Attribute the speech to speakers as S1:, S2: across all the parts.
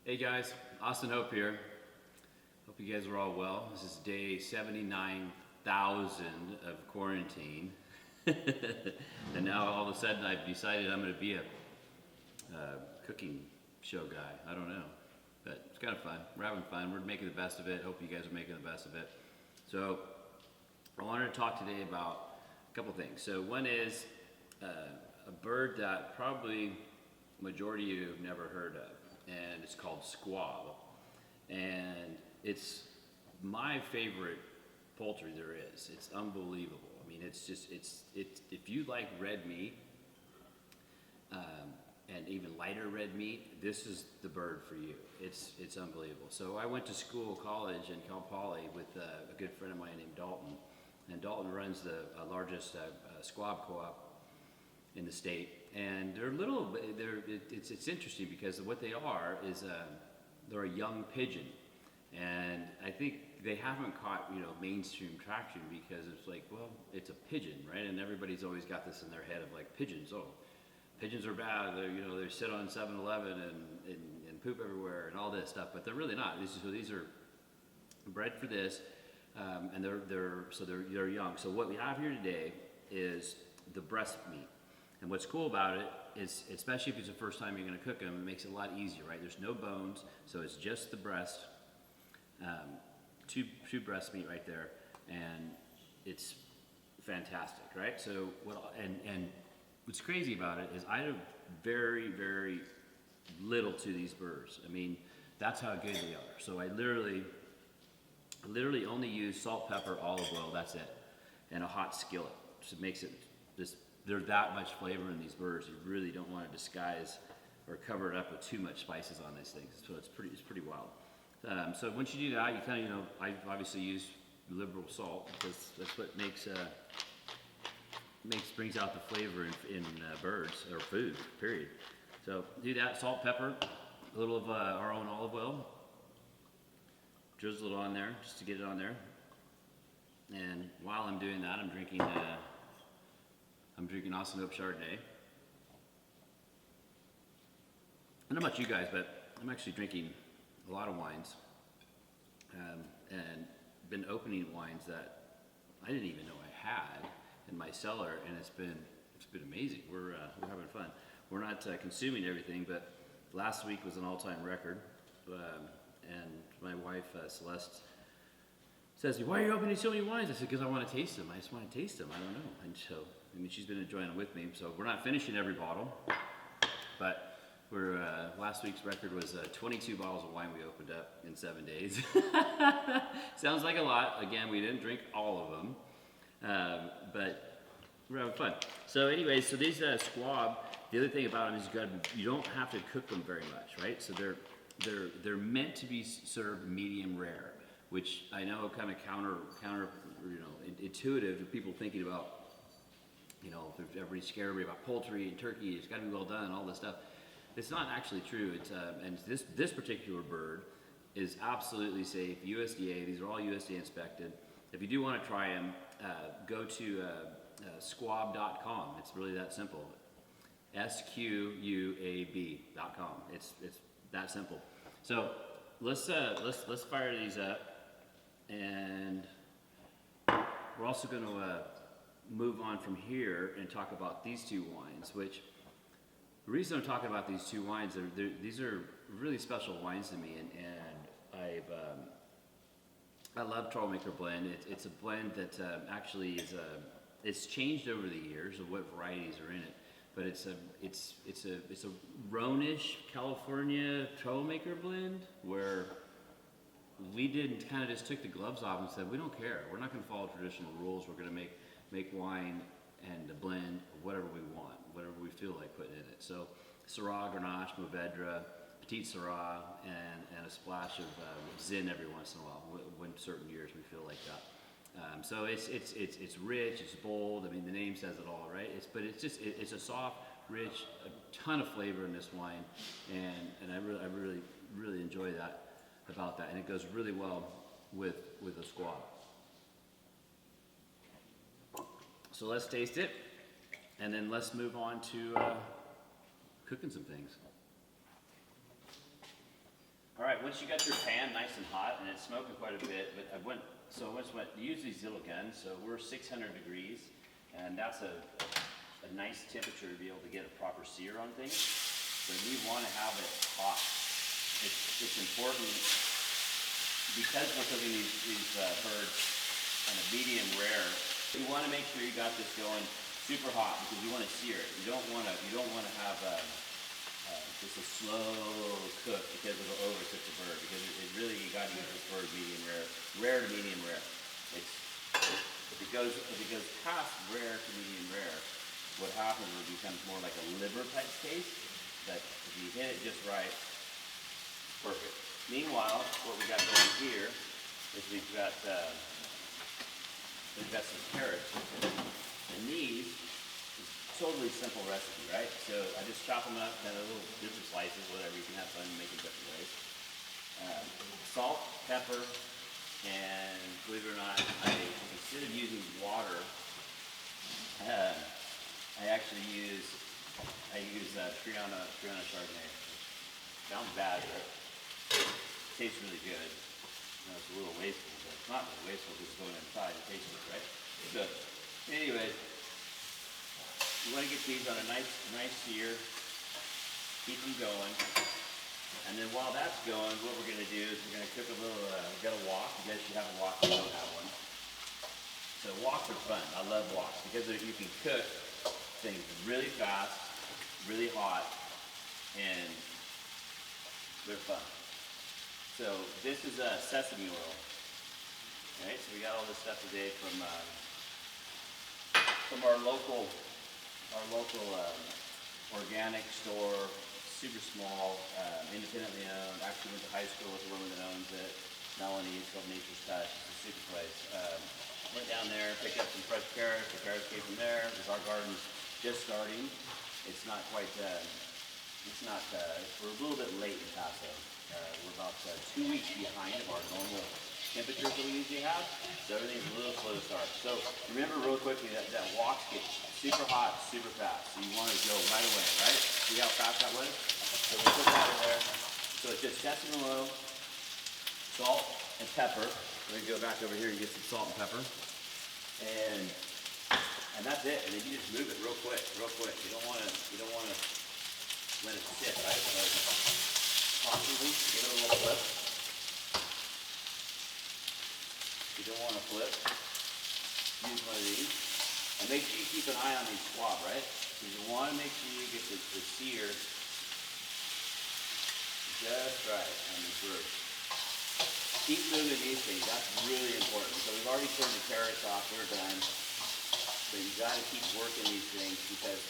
S1: Hey guys, Austin Hope here. Hope you guys are all well. This is day 79,000 of quarantine. And now all of a sudden I've decided I'm going to be a cooking show guy. I don't know. But it's kind of fun. We're having fun. We're making the best of it. Hope you guys are making the best of it. So I wanted to talk today about a couple things. So one is a bird that probably majority of you have never heard of. And it's called Squab, and it's my favorite poultry there is. It's unbelievable. I mean, it's if you like red meat, and even lighter red meat, this is the bird for you. It's unbelievable. So I went to college in Cal Poly with a good friend of mine named Dalton, and Dalton runs the largest squab co-op in the state, and it's interesting because what they are is they're a young pigeon, and I think they haven't caught mainstream traction because it's like, well, it's a pigeon, right? And everybody's always got this in their head of like pigeons. Oh, pigeons are bad. They sit on 7-Eleven and poop everywhere and all this stuff, but they're really not. These are bred for this, and they're young. So what we have here today is the breast meat. And what's cool about it is, especially if it's the first time you're going to cook them, it makes it a lot easier, right? There's no bones, so it's just the breast, two breast meat right there, and it's fantastic, right? So and what's crazy about it is I have very, very little to these birds. I mean, that's how good they are. So I literally only use salt, pepper, olive oil. That's it, and a hot skillet. So it makes it just. There's that much flavor in these birds. You really don't want to disguise or cover it up with too much spices on these things. So it's pretty wild. So once you do that, you kind of I obviously use liberal salt because that's what brings out the flavor in birds or food. Period. So do that. Salt, pepper, a little of our own olive oil. Drizzle it on there just to get it on there. And while I'm doing that, I'm drinking Austin Hope Chardonnay. I don't know about you guys, but I'm actually drinking a lot of wines, and been opening wines that I didn't even know I had in my cellar, and it's been amazing. We're having fun. We're not consuming everything, but last week was an all-time record, and my wife Celeste says, "Why are you opening so many wines?" I said, "Because I want to taste them. I just want to taste them. I don't know." And so, she's been enjoying them with me. So we're not finishing every bottle, but last week's record was 22 bottles of wine we opened up in 7 days. Sounds like a lot. Again, we didn't drink all of them, but we're having fun. So anyway, so these squab, the other thing about them is you don't have to cook them very much, right? So they're meant to be served medium rare, which I know kind of counter intuitive to people thinking about, if everybody's scared about poultry and turkey, it's got to be well done, all this stuff. It's not actually true. It's and this particular bird is absolutely safe. USDA. These are all USDA inspected. If you do want to try them, go to squab.com. It's really that simple. SQUAB.com. It's that simple. So let's fire these up, and we're also going to move on from here and talk about these two wines. Which the reason I'm talking about these two wines, these are really special wines to me, and I love Troublemaker Blend. It's a blend that actually is it's changed over the years of what varieties are in it. But it's a Rhone-ish California Troublemaker Blend where we didn't kind of just took the gloves off and said, we don't care. We're not going to follow traditional rules. We're going to make wine and a blend of whatever we want, whatever we feel like putting in it. So Syrah, Grenache, Mourvedre, Petite Syrah, and a splash of Zin every once in a while. When certain years we feel like that. So it's rich, it's bold. I mean, the name says it all, right? It's a soft, rich, a ton of flavor in this wine, and I really enjoy that about that, and it goes really well with a squab. So let's taste it, and then let's move on to cooking some things. All right, once you got your pan nice and hot, and it's smoking quite a bit, but I went, use these little guns, so we're 600 degrees, and that's a nice temperature to be able to get a proper sear on things. So we want to have it hot. It's important, because we're cooking these birds on a medium rare, you want to make sure you got this going super hot, because you want to sear it. You don't want to have just a slow cook, because it'll overcook the bird. Because it really, you got to use this bird medium rare to medium rare. If it goes past rare to medium rare, what happens is it becomes more like a liver type taste. That if you hit it just right, perfect. Meanwhile, what we got going here is we've got some carrots, and these. Totally simple recipe, right? So I just chop them up, kind of little different slices, whatever. You can have fun and make it different ways. Salt, pepper, and believe it or not, instead of using water, I actually use Triana Chardonnay. Sounds bad, but it tastes really good. You know, it's a little wasteful, but it's not really wasteful because it's going inside. It tastes good, right? So, anyways. You want to get these on a nice sear, keep them going, and then while that's going, what we're going to do is we're going to cook a little, we've got a wok. You guys should have a wok if you don't have one. So woks are fun. I love woks because you can cook things really fast, really hot, and they're fun. So this is sesame oil. All right, so we got all this stuff today from our local organic store, super small, independently owned. Actually went to high school with the woman that owns it, Melanie. It's called Nature's Touch. It's a super place. Went down there, picked up some fresh carrots. The carrots came from there because our garden's just starting. It's not quite, we're a little bit late in Paso. We're about 2 weeks behind of our normal temperatures that we usually have, so everything's a little slow to start. So remember real quickly that woks get super hot, super fast. So you want to go right away, right? See how fast that was? So we put that in there. So it's just sesame oil, salt, and pepper. We're gonna go back over here and get some salt and pepper. And that's it. And then you just move it real quick, real quick. You don't wanna let it sit, right? So constantly give it a little flip. You don't want to flip. Use one of these. And make sure you keep an eye on these squab, right? Because you want to make sure you get the sear just right on the bird. Keep moving these things. That's really important. So we've already turned the carrots off. We're done. So you got to keep working these things because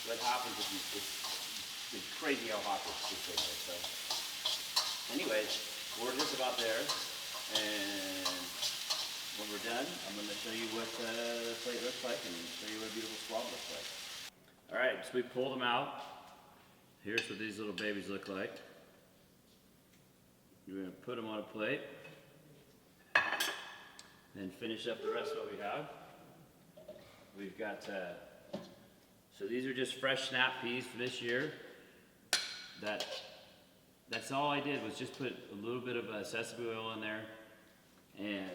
S1: what happens if it's crazy how hot this thing is. So anyways, we're just about there. And when we're done, I'm going to show you what the plate looks like and show you what a beautiful squab looks like. All right, so we pulled them out. Here's what these little babies look like. We're going to put them on a plate and finish up the rest of what we have. We've got, so these are just fresh snap peas for this year. That's all I did was just put a little bit of sesame oil in there, and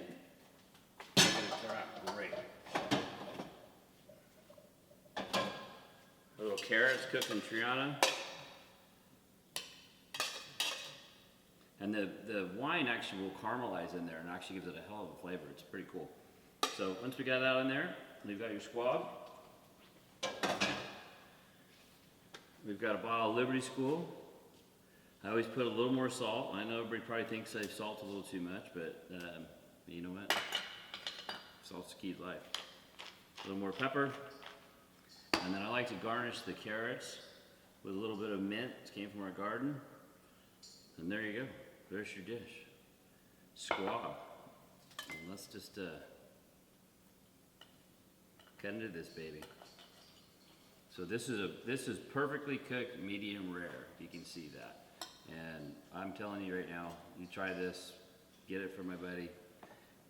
S1: it's going to turn out great. Little carrots cooked in Triana. And the wine actually will caramelize in there and actually gives it a hell of a flavor. It's pretty cool. So once we got that in there, you've got your squab. We've got a bottle of Liberty School. I always put a little more salt. I know everybody probably thinks I salt a little too much, but you know what? Salt's the key to life. A little more pepper. And then I like to garnish the carrots with a little bit of mint. It came from our garden. And there you go. There's your dish. Squab. And let's just cut into this baby. So this is perfectly cooked medium rare. You can see that. And I'm telling you right now, you try this, get it from my buddy,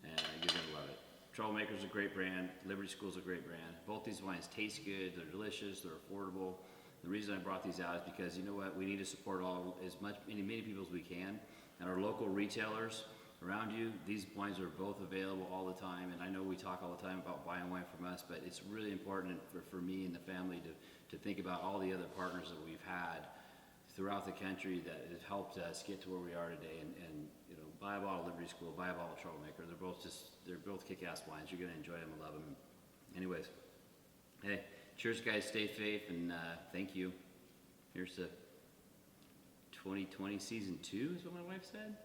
S1: and you're gonna love it. Troublemaker's a great brand. Liberty School's a great brand. Both these wines taste good. They're delicious. They're affordable. The reason I brought these out is because you know what? We need to support as many people as we can. and our local retailers around you. These wines are both available all the time, and I know we talk all the time about buying wine from us, but it's really important for me and the family to think about all the other partners that we've had throughout the country that have helped us get to where we are today. And you know, buy a bottle of Liberty School, buy a bottle of Troublemaker. They're both kick-ass wines. You're gonna enjoy them and love them. Anyways, hey, cheers, guys. Stay safe, and thank you. Here's to 2020 season 2 is what my wife said.